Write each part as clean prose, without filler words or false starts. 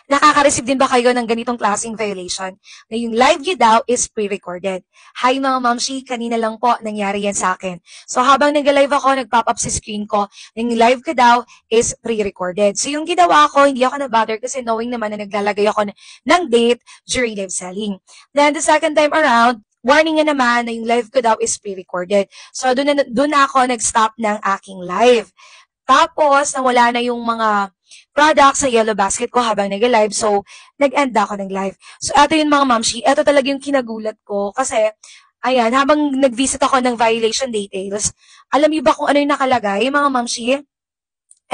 Nakaka-receive din ba kayo ng ganitong klaseng violation? Na yung live nyo daw is pre-recorded. Hi mga mamshi, kanina lang po nangyari yan sa akin. So habang nag-live ako, nag-pop up sa screen ko, yung live ko daw is pre-recorded. So yung ginawa ko, hindi ako na-bother kasi knowing naman na naglalagay ako ng date during live selling. Then the second time around, warning nga naman na yung live ko daw is pre-recorded. So doon na ako nag-stop ng aking live. Tapos, nawala na yung mga products sa yellow basket ko habang nag-live. So, nag-end ako ng live. So, ito yung mga mamshi. Ito talaga yung kinagulat ko. Kasi, ayan, habang nag-visit ako ng violation details, alam niyo ba kung ano yung nakalagay, mga mamshi?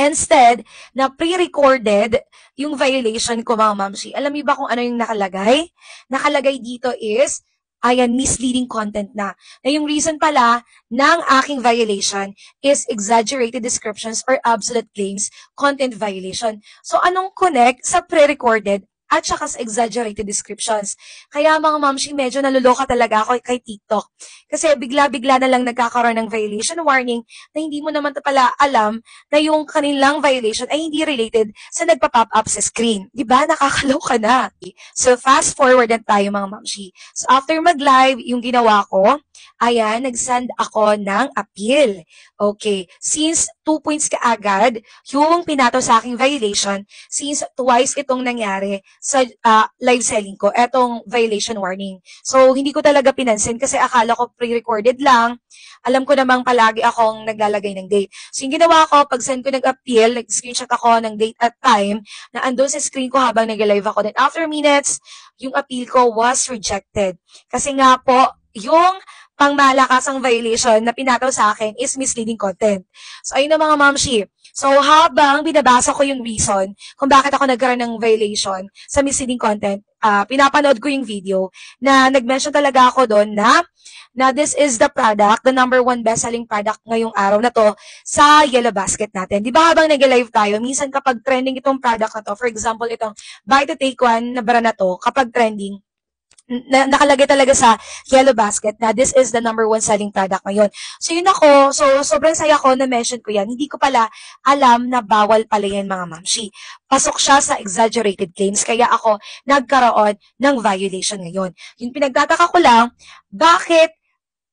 Instead, na pre-recorded yung violation ko, mga mamshi. Alam niyo ba kung ano yung nakalagay? Nakalagay dito is, ayan, misleading content na. Na yung reason pala ng aking violation is exaggerated descriptions or obsolete claims, content violation. So, anong connect sa pre-recorded at saka sa exaggerated descriptions? Kaya mga mamshi, medyo naluloka talaga ako kay TikTok. Kasi bigla-bigla na lang nagkakaroon ng violation warning na hindi mo naman pala alam na yung kanilang violation ay hindi related sa nagpa-pop up sa screen. Diba? Nakakaloka na. So, fast forward na tayo mga mamshi. So, after mag-live, yung ginawa ko, ayan, nag-send ako ng appeal. Okay. Since 2 points ka agad, yung pinato sa aking violation, since twice itong nangyari sa live selling ko, etong violation warning. So, hindi ko talaga pinansin kasi akala ko pre-recorded lang. Alam ko namang palagi akong naglalagay ng date. So, yung ginawa ko, pag send ko nag-appeal, nag-screenshot ako ng date at time na andun sa screen ko habang nag-live ako. Then, after minutes, yung appeal ko was rejected. Kasi nga po, yung pangmalakasang violation na pinataw sa akin is misleading content. So, ayun na mga mamshi. So, habang binabasa ko yung reason kung bakit ako nagkaroon ng violation sa misleading content, pinapanood ko yung video na nag-mention talaga ako doon na this is the product, the number 1 best-selling product ngayong araw na to sa Yellow Basket natin. Di ba habang nag-live tayo, minsan kapag trending itong product na to, for example, itong buy to take one na brand na to, kapag trending, nakalagay talaga sa Yellow Basket na this is the number 1 selling product ngayon. So yun ako, so sobrang saya ko na mention ko yan. Hindi ko pala alam na bawal pala yan mga mamshi. Pasok siya sa exaggerated claims kaya ako nagkaroon ng violation ngayon. Yung pinagtataka ko lang, bakit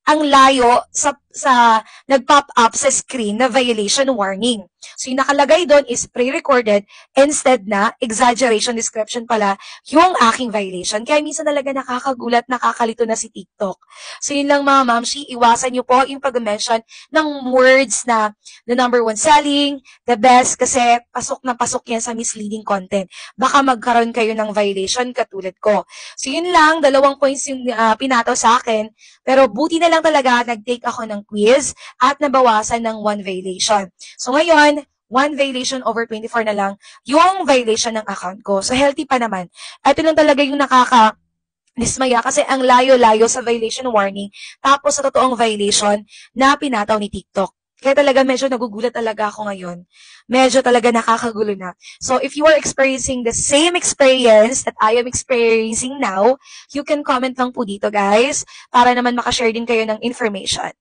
ang layo sa nag-pop up sa screen na violation warning. So, yung nakalagay doon is pre-recorded instead na exaggeration description pala yung aking violation. Kaya minsan talaga nakakagulat, nakakalito na si TikTok. So, yun lang mga mamshi, iwasan nyo po yung pag-mention ng words na the number 1 selling, the best, kasi pasok na pasok yan sa misleading content. Baka magkaroon kayo ng violation katulad ko. So, yun lang, 2 points yung pinato sa akin. Pero buti na lang talaga, nag-take ako ng quiz at nabawasan ng 1 violation. So ngayon, 1 violation over 24 na lang yung violation ng account ko. So healthy pa naman. Ito lang talaga yung dismaya kasi ang layo-layo sa violation warning tapos sa totoong violation na pinataw ni TikTok. Kaya talaga medyo nagugulat talaga ako ngayon. Medyo talaga nakakagulo na. So if you are experiencing the same experience that I am experiencing now, you can comment lang po dito guys para naman makashare din kayo ng information.